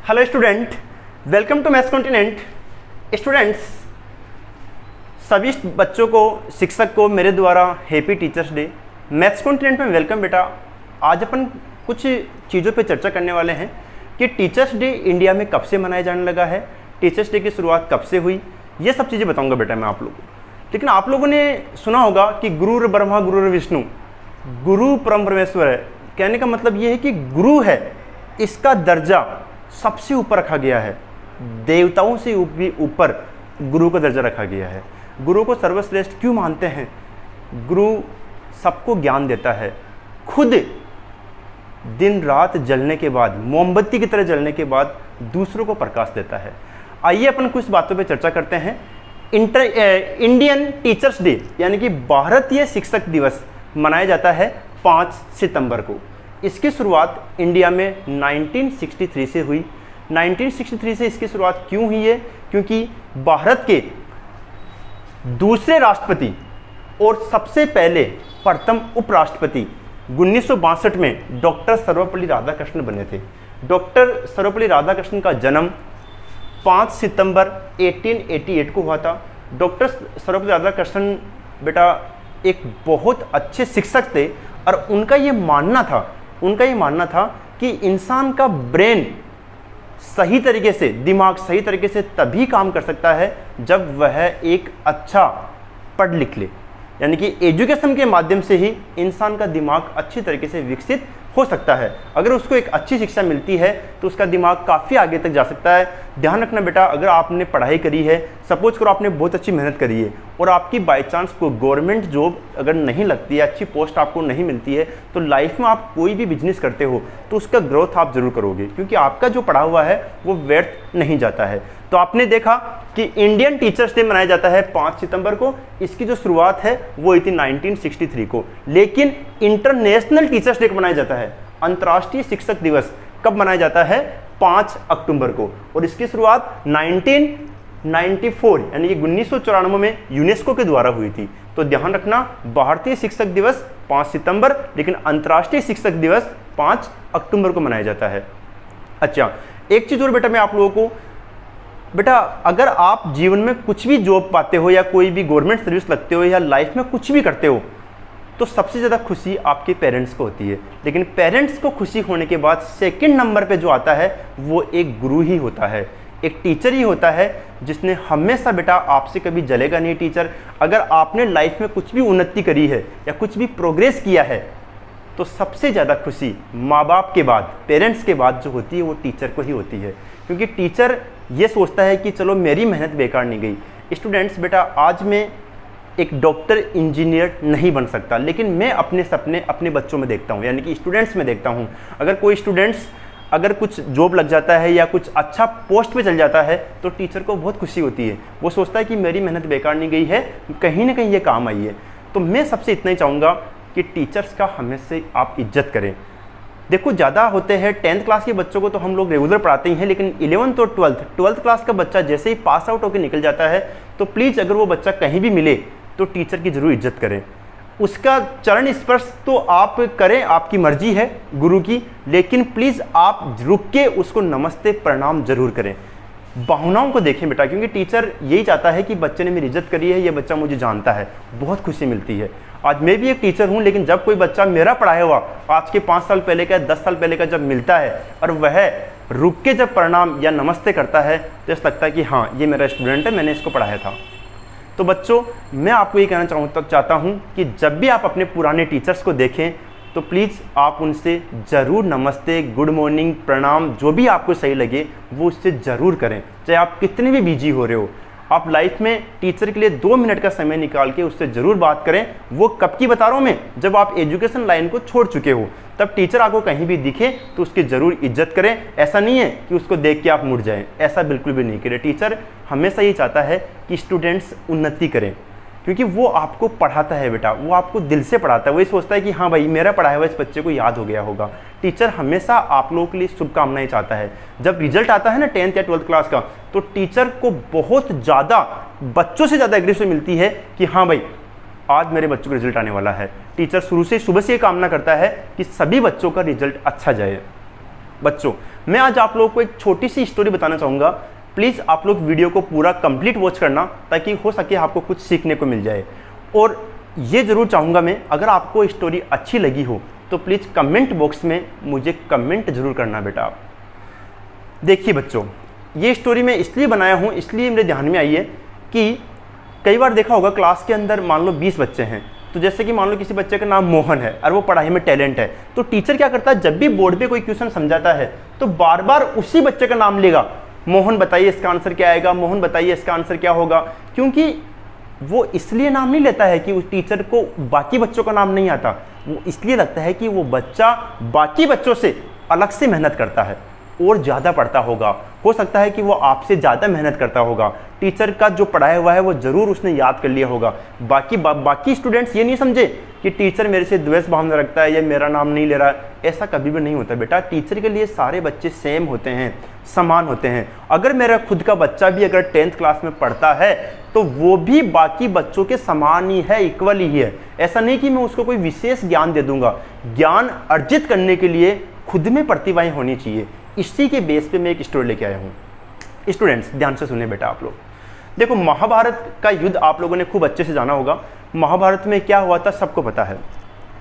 Hello student, welcome to maths continent. Students, सभी बच्चों को, शिक्षक को मेरे द्वारा happy teachers day. Maths continent में वेलकम बेटा। आज अपन कुछ चीज़ों पे चर्चा करने वाले हैं कि टीचर्स डे इंडिया में कब से मनाया जाने लगा है, टीचर्स डे की शुरुआत कब से हुई, ये सब चीज़ें बताऊंगा बेटा मैं आप लोगों को। लेकिन आप लोगों ने सुना होगा कि गुरुर ब्रह्मा गुरुर विष्णु, गुरु परम परमेश्वर है। कहने का मतलब ये है कि गुरु है, इसका दर्जा सबसे ऊपर रखा गया है, देवताओं से भी ऊपर गुरु का दर्जा रखा गया है। गुरु को सर्वश्रेष्ठ क्यों मानते हैं? गुरु सबको ज्ञान देता है, खुद दिन रात जलने के बाद, मोमबत्ती की तरह जलने के बाद दूसरों को प्रकाश देता है। आइए अपन कुछ बातों पे चर्चा करते हैं। इंडियन टीचर्स डे यानी कि भारतीय शिक्षक दिवस मनाया जाता है 5 सितंबर को। इसकी शुरुआत इंडिया में 1963 से हुई। 1963 से इसकी शुरुआत क्यों हुई है? क्योंकि भारत के दूसरे राष्ट्रपति और सबसे पहले प्रथम उपराष्ट्रपति 1962 में डॉक्टर सर्वपल्ली राधाकृष्णन बने थे। डॉक्टर सर्वपल्ली राधाकृष्णन का जन्म 5 सितंबर 1888 को हुआ था। डॉक्टर सर्वपल्ली राधाकृष्णन बेटा एक बहुत अच्छे शिक्षक थे और उनका ये मानना था कि इंसान का ब्रेन सही तरीके से, दिमाग सही तरीके से तभी काम कर सकता है जब वह एक अच्छा पढ़ लिख ले। यानी कि एजुकेशन के माध्यम से ही इंसान का दिमाग अच्छी तरीके से विकसित हो सकता है। अगर उसको एक अच्छी शिक्षा मिलती है तो उसका दिमाग काफ़ी आगे तक जा सकता है। ध्यान रखना बेटा, अगर आपने पढ़ाई करी है, सपोज करो आपने बहुत अच्छी मेहनत करी है और आपकी बाई चांस को गवर्नमेंट जॉब अगर नहीं लगती है, अच्छी पोस्ट आपको नहीं मिलती है, तो लाइफ में आप कोई भी बिजनेस करते हो तो उसका ग्रोथ आप जरूर करोगे, क्योंकि आपका जो पढ़ा हुआ है वो व्यर्थ नहीं जाता है। तो आपने देखा कि इंडियन टीचर्स डे मनाया जाता है 5 सितंबर को। इसकी जो शुरुआत है वो हुई थी 1963 को। लेकिन इंटरनेशनल टीचर्स डे मनाया जाता है, अंतर्राष्ट्रीय शिक्षक दिवस कब मनाया जाता है? 5 अक्टूबर को। और इसकी शुरुआत 1994 यानी कि 1994 में यूनेस्को के द्वारा हुई थी। तो ध्यान रखना, भारतीय शिक्षक दिवस 5 सितंबर, लेकिन अंतर्राष्ट्रीय शिक्षक दिवस 5 अक्टूबर को मनाया जाता है। अच्छा, एक चीज़ और बेटा मैं आप लोगों को, बेटा अगर आप जीवन में कुछ भी जॉब पाते हो या कोई भी गवर्नमेंट सर्विस लगते हो या लाइफ में कुछ भी करते हो तो सबसे ज़्यादा खुशी आपके पेरेंट्स को होती है। लेकिन पेरेंट्स को खुशी होने के बाद सेकंड नंबर पे जो आता है वो एक गुरु ही होता है, एक टीचर ही होता है, जिसने हमेशा बेटा आपसे कभी जलेगा नहीं। टीचर, अगर आपने लाइफ में कुछ भी उन्नति करी है या कुछ भी प्रोग्रेस किया है तो सबसे ज़्यादा खुशी माँ बाप के बाद, पेरेंट्स के बाद जो होती है वो टीचर को ही होती है, क्योंकि टीचर ये सोचता है कि चलो मेरी मेहनत बेकार नहीं गई। स्टूडेंट्स बेटा, आज मैं एक डॉक्टर इंजीनियर नहीं बन सकता, लेकिन मैं अपने सपने अपने बच्चों में देखता हूँ, यानी कि स्टूडेंट्स में देखता हूँ। अगर कोई स्टूडेंट्स अगर कुछ जॉब लग जाता है या कुछ अच्छा पोस्ट पे चल जाता है तो टीचर को बहुत खुशी होती है। वो सोचता है कि मेरी मेहनत बेकार नहीं गई है, कहीं ना कहीं ये काम आई है। तो मैं सबसे इतना ही चाहूँगा कि टीचर्स का हमेशा आप इज्जत करें। देखो, ज़्यादा होते हैं 10th क्लास के बच्चों को तो हम लोग रेगुलर पढ़ाते ही हैं, लेकिन 11th और 12th क्लास का बच्चा जैसे ही पास आउट होकर निकल जाता है तो प्लीज़ अगर वो बच्चा कहीं भी मिले तो टीचर की ज़रूर इज्जत करें। उसका चरण स्पर्श तो आप करें, आपकी मर्जी है गुरु की, लेकिन प्लीज़ आप रुक के उसको नमस्ते प्रणाम जरूर करें। भावनाओं को देखें बेटा, क्योंकि टीचर यही चाहता है कि बच्चे ने मेरी इज्जत करी है, ये बच्चा मुझे जानता है, बहुत खुशी मिलती है। आज मैं भी एक टीचर हूँ, लेकिन जब कोई बच्चा मेरा पढ़ाया हुआ आज के 5 साल पहले का, 10 साल पहले का जब मिलता है और वह रुक के जब प्रणाम या नमस्ते करता है तो ऐसा लगता है कि हाँ, ये मेरा स्टूडेंट है, मैंने इसको पढ़ाया था। तो बच्चों, मैं आपको ये कहना चाहता हूँ कि जब भी आप अपने पुराने टीचर्स को देखें तो प्लीज़ आप उनसे ज़रूर नमस्ते, गुड मॉर्निंग, प्रणाम, जो भी आपको सही लगे वो उससे ज़रूर करें। चाहे आप कितने भी बिजी हो रहे हो, आप लाइफ में टीचर के लिए 2 मिनट का समय निकाल के उससे ज़रूर बात करें। वो कब की बता रहा हूँ मैं, जब आप एजुकेशन लाइन को छोड़ चुके हो, तब टीचर आपको कहीं भी दिखे तो उसकी ज़रूर इज्जत करें। ऐसा नहीं है कि उसको देख के आप मुड़ जाएं, ऐसा बिल्कुल भी नहीं करें। टीचर हमेशा ये चाहता है कि स्टूडेंट्स उन्नति करें, क्योंकि वो आपको पढ़ाता है बेटा, वो आपको दिल से पढ़ाता है। वो ये सोचता है कि हाँ भाई, मेरा पढ़ाया हुआ इस बच्चे को याद हो गया होगा। टीचर हमेशा आप लोगों के लिए शुभकामनाएं चाहता है। जब रिजल्ट आता है ना 10th या 12th क्लास का, तो टीचर को बहुत ज़्यादा, बच्चों से ज़्यादा एग्रेसिव मिलती है कि हाँ भाई, आज मेरे बच्चों का रिजल्ट आने वाला है। टीचर शुरू से सुबह से ये कामना करता है कि सभी बच्चों का रिजल्ट अच्छा जाए। बच्चों, मैं आज आप लोगों को एक छोटी सी स्टोरी बताना चाहूँगा। प्लीज़ आप लोग वीडियो को पूरा कंप्लीट वॉच करना, ताकि हो सके आपको कुछ सीखने को मिल जाए। और ये ज़रूर चाहूँगा मैं, अगर आपको स्टोरी अच्छी लगी हो तो प्लीज़ कमेंट बॉक्स में मुझे कमेंट ज़रूर करना बेटा। आप देखिए बच्चों, ये स्टोरी मैं इसलिए बनाया हूँ, इसलिए मेरे ध्यान में आई है कि कई बार देखा होगा क्लास के अंदर मान लो 20 बच्चे हैं, तो जैसे कि मान लो किसी बच्चे का नाम मोहन है और वो पढ़ाई में टैलेंट है, तो टीचर क्या करता है, जब भी बोर्ड पे कोई क्वेश्चन समझाता है तो बार बार उसी बच्चे का नाम लेगा। मोहन बताइए इसका आंसर क्या आएगा, मोहन बताइए इसका आंसर क्या होगा। क्योंकि वो इसलिए नाम नहीं लेता है कि उस टीचर को बाकी बच्चों का नाम नहीं आता, वो इसलिए लगता है कि वो बच्चा बाकी बच्चों से अलग से मेहनत करता है और ज़्यादा पढ़ता होगा। हो सकता है कि वो आपसे ज़्यादा मेहनत करता होगा, टीचर का जो पढ़ाया हुआ है वो ज़रूर उसने याद कर लिया होगा। बाकी स्टूडेंट्स ये नहीं समझे कि टीचर मेरे से द्वेष भावना रखता है या मेरा नाम नहीं ले रहा है, ऐसा कभी भी नहीं होता बेटा। टीचर के लिए सारे बच्चे सेम होते हैं, समान होते हैं। अगर मेरा खुद का बच्चा भी अगर 10th क्लास में पढ़ता है तो वो भी बाकी बच्चों के समान ही है, इक्वल ही है। ऐसा नहीं कि मैं उसको कोई विशेष ज्ञान दे दूंगा। ज्ञान अर्जित करने के लिए खुद में प्रतिभाएं होनी चाहिए। इसी के बेस पे मैं एक स्टोरी लेके आया हूँ। स्टूडेंट्स ध्यान से सुनिए बेटा। आप लोग देखो, महाभारत का युद्ध आप लोगों ने खूब अच्छे से जाना होगा। महाभारत में क्या हुआ था सबको पता है।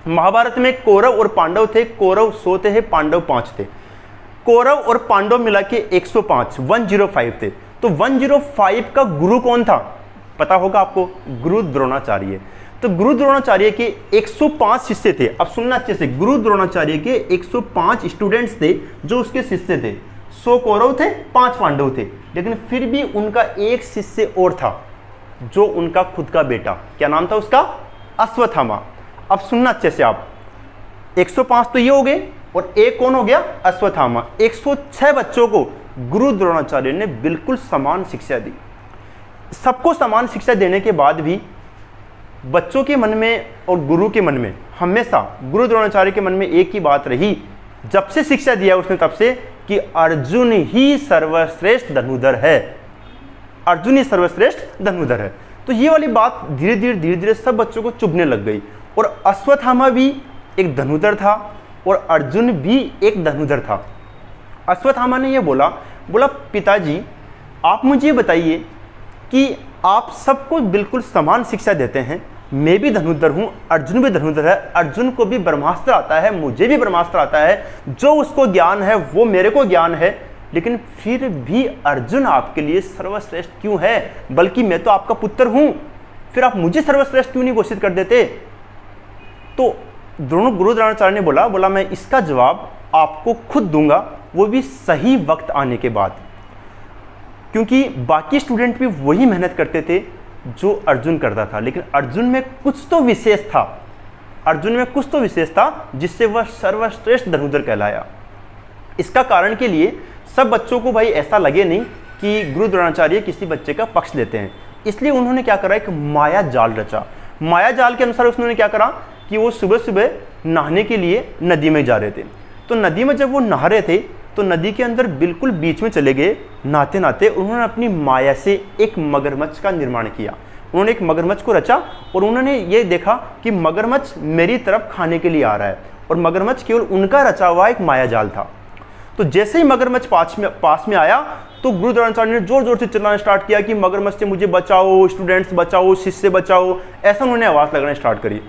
महाभारत में कौरव और पांडव थे। कौरव 100 थे, पांडव 5 थे। कौरव और पांडव मिला के 105 थे। तो 105 का गुरु कौन था पता होगा आपको, गुरु द्रोणाचार्य। तो गुरु द्रोणाचार्य के 105 शिष्य थे। अब सुनना अच्छे से, गुरु द्रोणाचार्य के 105 स्टूडेंट्स थे जो उसके शिष्य थे। 100 कौरव थे, 5 पांडव थे, लेकिन फिर भी उनका एक शिष्य और था जो उनका खुद का बेटा। क्या नाम था उसका? अश्वत्थामा। अब सुनना अच्छे से आप, 105 तो ये हो गए और एक कौन हो गया? अश्वत्थामा। 106 बच्चों को गुरु द्रोणाचार्य ने बिल्कुल समान शिक्षा दी। सबको समान शिक्षा देने के बाद भी बच्चों के मन में और गुरु के मन में हमेशा, गुरु द्रोणाचार्य के मन में एक ही बात रही जब से शिक्षा दिया उसने तब से, कि अर्जुन ही सर्वश्रेष्ठ धनुधर है। अर्जुन ही सर्वश्रेष्ठ धनुधर है। तो ये वाली बात धीरे धीरे सब बच्चों को चुभने लग गई। और अश्वत्थामा भी एक धनुधर था और अर्जुन भी एक धनुधर था। अश्वत्थामा ने यह बोला पिताजी आप मुझे बताइए कि आप सबको बिल्कुल समान शिक्षा देते हैं, मैं भी धनुधर हूँ, अर्जुन भी धनुधर है, अर्जुन को भी ब्रह्मास्त्र आता है, मुझे भी ब्रह्मास्त्र आता है, जो उसको ज्ञान है वो मेरे को ज्ञान है, लेकिन फिर भी अर्जुन आपके लिए सर्वश्रेष्ठ क्यों है? बल्कि मैं तो आपका पुत्र हूँ, फिर आप मुझे सर्वश्रेष्ठ क्यों नहीं घोषित कर देते? तो गुरु द्रोणाचार्य ने बोला मैं इसका जवाब आपको खुद दूंगा, वो भी सही वक्त आने के बाद। क्योंकि बाकी स्टूडेंट भी वही मेहनत करते थे जो अर्जुन करता था, लेकिन अर्जुन में कुछ तो विशेष था जिससे वह सर्वश्रेष्ठ धनुधर कहलाया। इसका कारण के लिए सब बच्चों को भाई ऐसा लगे नहीं कि गुरु द्रोणाचार्य किसी बच्चे का पक्ष लेते हैं, इसलिए उन्होंने क्या करा, एक माया जाल रचा। माया जाल के अनुसार उन्होंने क्या करा कि वो सुबह सुबह नहाने के लिए नदी में जा रहे थे। तो नदी में जब वो नहा रहे थे तो नदी के अंदर बिल्कुल बीच में चले गए। नहाते नहाते उन्होंने अपनी माया से एक मगरमच्छ का निर्माण किया। उन्होंने एक मगरमच्छ को रचा और उन्होंने ये देखा कि मगरमच्छ मेरी तरफ खाने के लिए आ रहा है, और मगरमच्छ केवल उनका रचा हुआ एक माया जाल था। तो जैसे ही मगरमच्छ पास में आया तो गुरु द्रोणाचार्य ने जोर जोर से चिल्लाना स्टार्ट किया कि मगरमच्छ से मुझे बचाओ, स्टूडेंट्स बचाओ, शिष्य बचाओ, ऐसा उन्होंने आवाज़ लगाना स्टार्ट करी।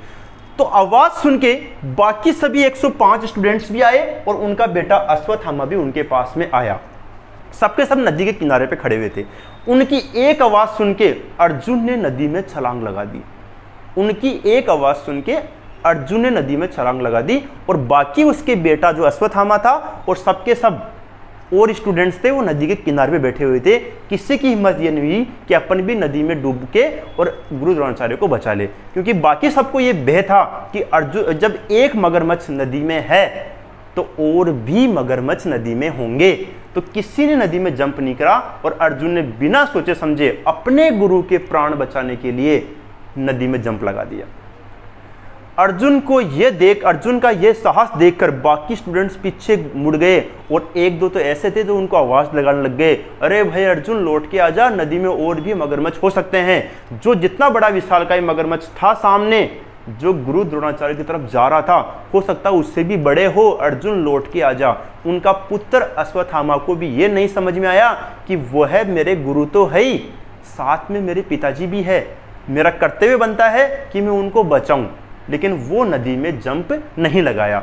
तो आवाज़ सुन के बाकी सभी 105 स्टूडेंट्स भी आए और उनका बेटा अश्वत्थामा भी उनके पास में आया। सबके सब नदी के किनारे पे खड़े हुए थे। उनकी एक आवाज़ सुन के अर्जुन ने नदी में छलांग लगा दी। उनकी एक आवाज़ सुन के अर्जुन ने नदी में छलांग लगा दी, और बाकी उसके बेटा जो अश्वत्थामा था और सबके सब और स्टूडेंट्स थे वो नदी के किनारे पे बैठे हुए थे। किसी की हिम्मत ये नहीं हुई कि अपन भी नदी में डूब के और गुरु द्रोणाचार्य को बचा ले, क्योंकि बाकी सबको ये भय था कि अर्जुन, जब एक मगरमच्छ नदी में है तो और भी मगरमच्छ नदी में होंगे। तो किसी ने नदी में जंप नहीं करा और अर्जुन ने बिना सोचे समझे अपने गुरु के प्राण बचाने के लिए नदी में जंप लगा दिया। अर्जुन का ये साहस देखकर बाकी स्टूडेंट्स पीछे मुड़ गए, और एक दो तो ऐसे थे जो उनको आवाज़ लगाने लग गए, अरे भाई अर्जुन लौट के आजा, नदी में और भी मगरमच्छ हो सकते हैं। जो जितना बड़ा विशालकाय मगरमच्छ था सामने, जो गुरु द्रोणाचार्य की तरफ जा रहा था, हो सकता है उससे भी बड़े हो, अर्जुन लौट के आ जा। उनका पुत्र अश्वत्थामा को भी ये नहीं समझ में आया कि वह मेरे गुरु तो है ही, साथ में मेरे पिताजी भी है, मेरा कर्तव्य बनता है कि मैं उनको बचाऊं, लेकिन वो नदी में जंप नहीं लगाया।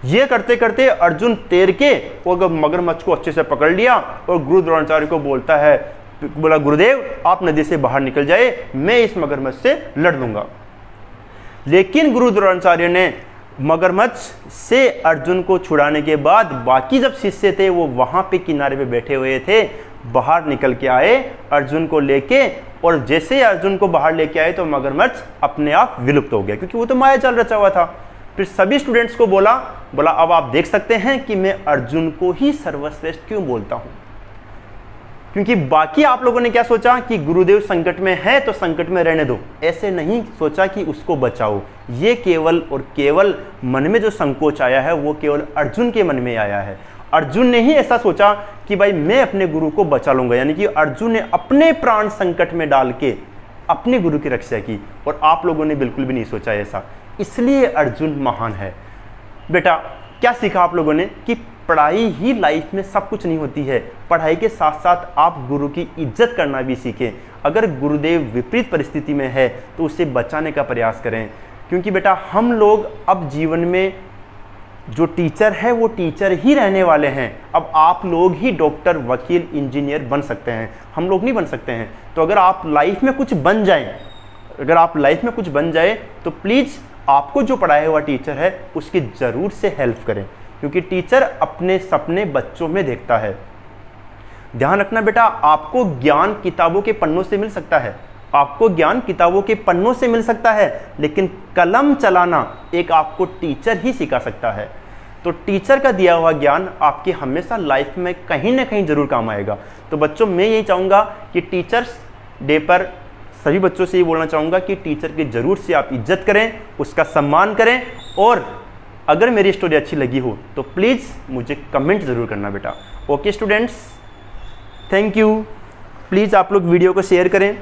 ये करते करते अर्जुन तैर के और मगरमच्छ को अच्छे से पकड़ लिया और गुरु द्रोणाचार्य को बोला गुरुदेव आप नदी से बाहर निकल जाए, मैं इस मगरमच्छ से लड़ लूंगा। लेकिन गुरु द्रोणाचार्य ने मगरमच्छ से अर्जुन को छुड़ाने के बाद बाकी जब शिष्य थे वो वहां पे किनारे पे बैठे हुए थे, बाहर निकल के आए अर्जुन को लेके, और जैसे ही अर्जुन को बाहर लेके आए तो मगरमच्छ अपने आप विलुप्त हो गया, क्योंकि वो तो माया जाल रचा हुआ था। फिर सभी स्टूडेंट्स को बोला अब आप देख सकते हैं कि मैं अर्जुन को ही सर्वश्रेष्ठ क्यों बोलता हूं, क्योंकि बाकी आप लोगों ने क्या सोचा कि गुरुदेव संकट में है तो संकट में रहने दो, ऐसे नहीं सोचा कि उसको बचाओ। ये केवल और केवल मन में जो संकोच आया है वो केवल अर्जुन के मन में आया है। अर्जुन ने ही ऐसा सोचा कि भाई मैं अपने गुरु को बचा लूंगा, यानी कि अर्जुन ने अपने प्राण संकट में डाल के अपने गुरु की रक्षा की, और आप लोगों ने बिल्कुल भी नहीं सोचा ऐसा, इसलिए अर्जुन महान है। बेटा क्या सीखा आप लोगों ने कि पढ़ाई ही लाइफ में सब कुछ नहीं होती है, पढ़ाई के साथ साथ आप गुरु की इज्जत करना भी सीखें। अगर गुरुदेव विपरीत परिस्थिति में है तो उसे बचाने का प्रयास करें, क्योंकि बेटा हम लोग अब जीवन में जो टीचर है वो टीचर ही रहने वाले हैं। अब आप लोग ही डॉक्टर, वकील, इंजीनियर बन सकते हैं, हम लोग नहीं बन सकते हैं। तो अगर आप लाइफ में कुछ बन जाए, तो प्लीज़ आपको जो पढ़ाया हुआ टीचर है उसकी ज़रूर से हेल्प करें, क्योंकि टीचर अपने सपने बच्चों में देखता है। ध्यान रखना बेटा, आपको ज्ञान किताबों के पन्नों से मिल सकता है, लेकिन कलम चलाना एक आपको टीचर ही सिखा सकता है। तो टीचर का दिया हुआ ज्ञान आपके हमेशा लाइफ में कहीं ना कहीं जरूर काम आएगा। तो बच्चों मैं यही चाहूँगा कि टीचर्स डे पर सभी बच्चों से ये बोलना चाहूँगा कि टीचर की ज़रूर से आप इज्जत करें, उसका सम्मान करें, और अगर मेरी स्टोरी अच्छी लगी हो तो प्लीज़ मुझे कमेंट ज़रूर करना बेटा। Okay students, thank you. Please आप लोग वीडियो को शेयर करें।